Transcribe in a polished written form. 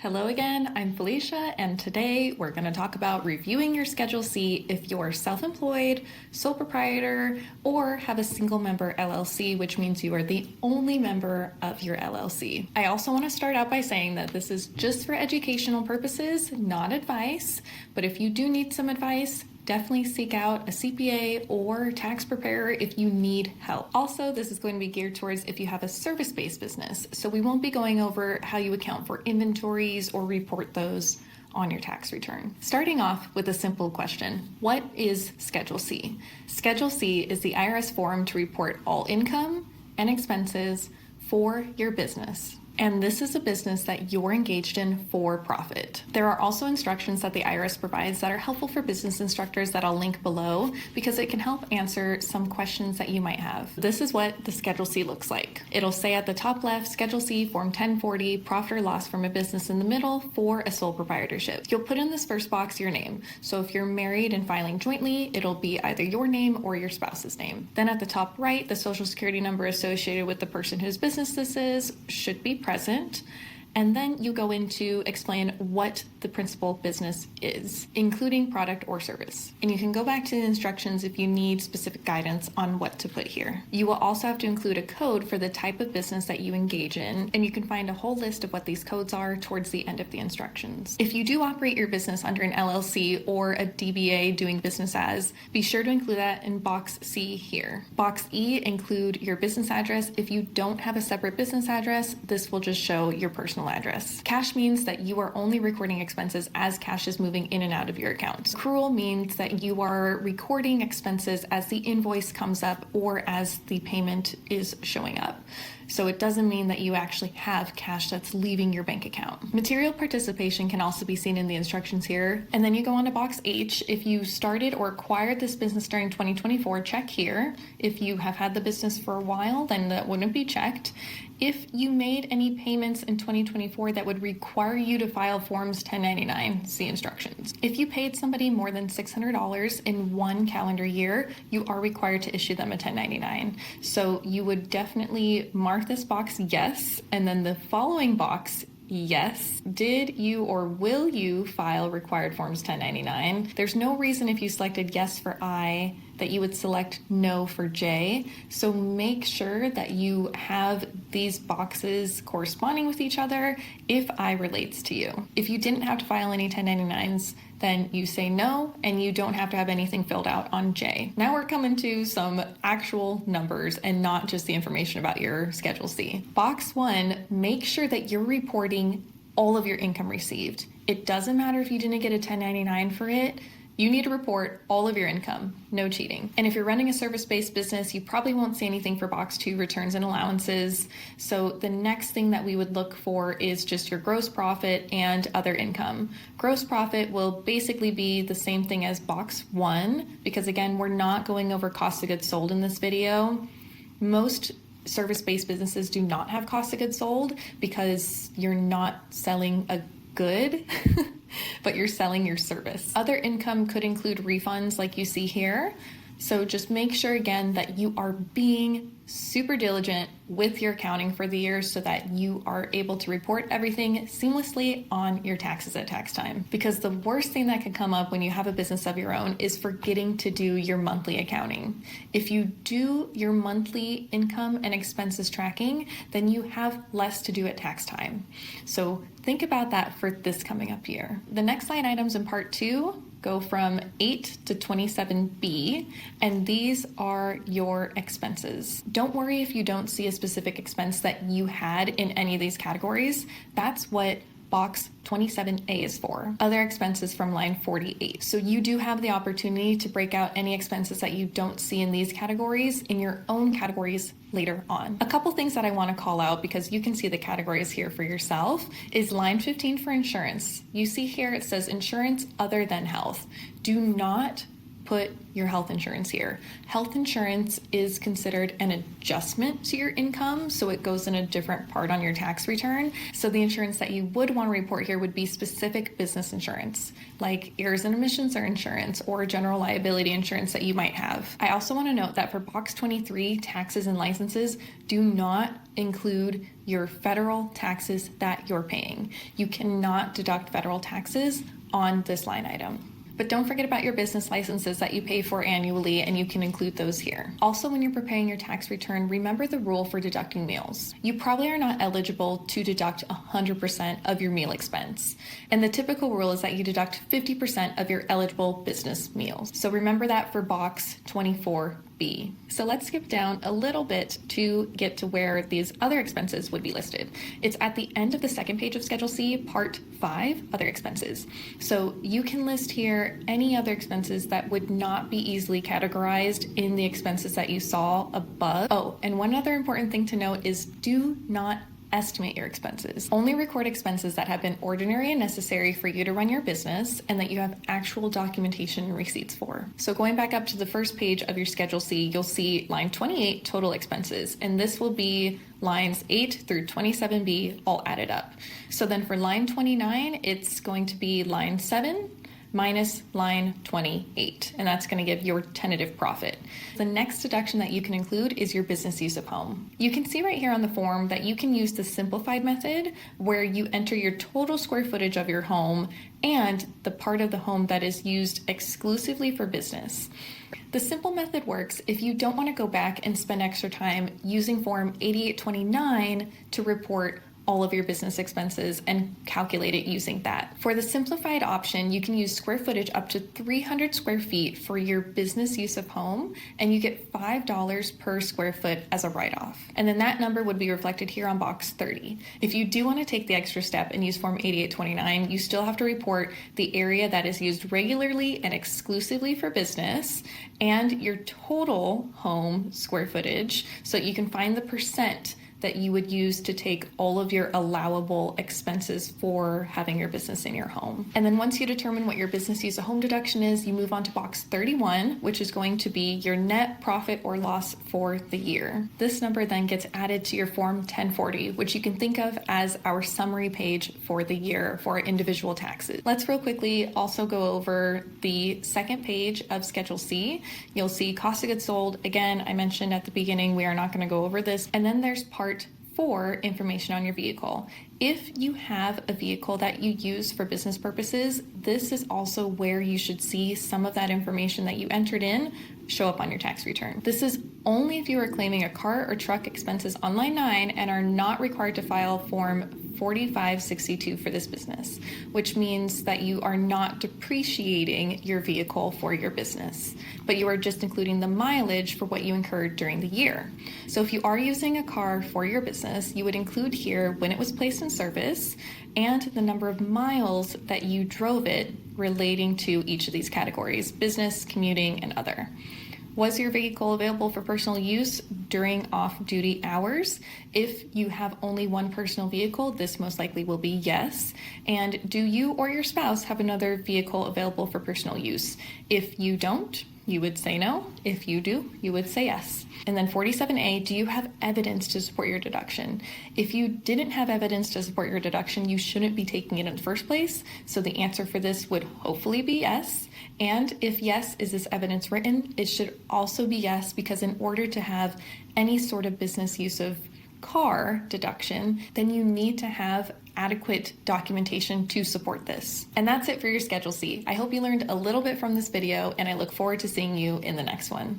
Hello again, I'm Felicia, and today we're going to talk about reviewing your Schedule C if you're self-employed, sole proprietor, or have a single member LLC, which means you are the only member of your LLC. I also want to start out by saying that this is just for educational purposes, not advice, but if you do need some advice, definitely seek out a CPA or tax preparer if you need help. Also, this is going to be geared towards if you have a service-based business, so we won't be going over how you account for inventories or report those on your tax return. Starting off with a simple question, what is Schedule C? Schedule C is the IRS form to report all income and expenses for your business. And this is a business that you're engaged in for profit. There are also instructions that the IRS provides that are helpful for business instructors that I'll link below because it can help answer some questions that you might have. This is what the Schedule C looks like. It'll say at the top left, Schedule C, Form 1040, profit or loss from a business in the middle for a sole proprietorship. You'll put in this first box your name. So if you're married and filing jointly, it'll be either your name or your spouse's name. Then at the top right, the social security number associated with the person whose business this is should be present, and then you go in to explain what the principal business is, including product or service. And you can go back to the instructions if you need specific guidance on what to put here. You will also have to include a code for the type of business that you engage in, and you can find a whole list of what these codes are towards the end of the instructions. If you do operate your business under an LLC or a DBA doing business as, be sure to include that in box C here. Box E, include your business address. If you don't have a separate business address, this will just show your personal address. Cash means that you are only recording expenses as cash is moving in and out of your account. Accrual means that you are recording expenses as the invoice comes up or as the payment is showing up. So it doesn't mean that you actually have cash that's leaving your bank account. Material participation can also be seen in the instructions here. And then you go on to box H. If you started or acquired this business during 2024, check here. If you have had the business for a while, then that wouldn't be checked. If you made any payments in 2024 that would require you to file Forms 1099, see instructions. If you paid somebody more than $600 in one calendar year, you are required to issue them a 1099. So you would definitely mark this box yes, and then the following box yes. Did you or will you file required Forms 1099? There's no reason if you selected yes for I that you would select no for J. So make sure that you have these boxes corresponding with each other if I relates to you. If you didn't have to file any 1099s, then you say no, and you don't have to have anything filled out on J. Now we're coming to some actual numbers and not just the information about your Schedule C. Box 1, make sure that you're reporting all of your income received. It doesn't matter if you didn't get a 1099 for it. You need to report all of your income, no cheating. And if you're running a service-based business, you probably won't see anything for box 2, returns and allowances. So the next thing that we would look for is just your gross profit and other income. Gross profit will basically be the same thing as box 1, because again, we're not going over cost of goods sold in this video. Most service-based businesses do not have cost of goods sold because you're not selling a good, but you're selling your service. Other income could include refunds like you see here. So just make sure again that you are being super diligent with your accounting for the year so that you are able to report everything seamlessly on your taxes at tax time. Because the worst thing that can come up when you have a business of your own is forgetting to do your monthly accounting. If you do your monthly income and expenses tracking, then you have less to do at tax time. So think about that for this coming up year. The next line items in part 2 go from 8 to 27B, and these are your expenses. Don't worry if you don't see a specific expense that you had in any of these categories. That's what box 27A is for. Other expenses from line 48. So you do have the opportunity to break out any expenses that you don't see in these categories in your own categories later on. A couple things that I want to call out because you can see the categories here for yourself is line 15 for insurance. You see here it says insurance other than health. Do not put your health insurance here. Health insurance is considered an adjustment to your income, so it goes in a different part on your tax return. So the insurance that you would want to report here would be specific business insurance, like errors and omissions insurance or general liability insurance that you might have. I also want to note that for box 23, taxes and licenses do not include your federal taxes that you're paying. You cannot deduct federal taxes on this line item. But don't forget about your business licenses that you pay for annually, and you can include those here. Also, when you're preparing your tax return, remember the rule for deducting meals. You probably are not eligible to deduct 100% of your meal expense. And the typical rule is that you deduct 50% of your eligible business meals. So remember that for box 24B. So let's skip down a little bit to get to where these other expenses would be listed. It's at the end of the second page of Schedule C, Part 5, Other Expenses. So you can list here any other expenses that would not be easily categorized in the expenses that you saw above. Oh, and one other important thing to note is do not estimate your expenses. Only record expenses that have been ordinary and necessary for you to run your business and that you have actual documentation and receipts for. So going back up to the first page of your Schedule C, you'll see line 28, total expenses, and this will be lines 8 through 27B all added up. So then for line 29, it's going to be line 7 minus line 28, and that's going to give your tentative profit. The next deduction that you can include is your business use of home. You can see right here on the form that you can use the simplified method where you enter your total square footage of your home and the part of the home that is used exclusively for business. The simple method works if you don't want to go back and spend extra time using Form 8829 to report all of your business expenses and calculate it using that. For the simplified option, you can use square footage up to 300 square feet for your business use of home, and you get $5 per square foot as a write-off. And then that number would be reflected here on box 30. If you do want to take the extra step and use Form 8829, you still have to report the area that is used regularly and exclusively for business and your total home square footage so that you can find the percent that you would use to take all of your allowable expenses for having your business in your home. And then once you determine what your business use of home deduction is, you move on to box 31, which is going to be your net profit or loss for the year. This number then gets added to your Form 1040, which you can think of as our summary page for the year for our individual taxes. Let's real quickly also go over the second page of Schedule C. You'll see cost of goods sold. Again, I mentioned at the beginning, we are not going to go over this. And then there's Part 4, information on your vehicle. If you have a vehicle that you use for business purposes, this is also where you should see some of that information that you entered in show up on your tax return. This is only if you are claiming a car or truck expenses on line 9 and are not required to file Form 4562 for this business, which means that you are not depreciating your vehicle for your business, but you are just including the mileage for what you incurred during the year. So if you are using a car for your business, you would include here when it was placed in service and the number of miles that you drove it relating to each of these categories: business, commuting, and other. Was your vehicle available for personal use during off-duty hours? If you have only one personal vehicle, this most likely will be yes. And do you or your spouse have another vehicle available for personal use? If you don't, you would say no. If you do, you would say yes. And then 47A, do you have evidence to support your deduction? If you didn't have evidence to support your deduction, you shouldn't be taking it in the first place. So the answer for this would hopefully be yes. And if yes, is this evidence written? It should also be yes, because in order to have any sort of business use of car deduction, then you need to have adequate documentation to support this. And that's it for your Schedule C. I hope you learned a little bit from this video, and I look forward to seeing you in the next one.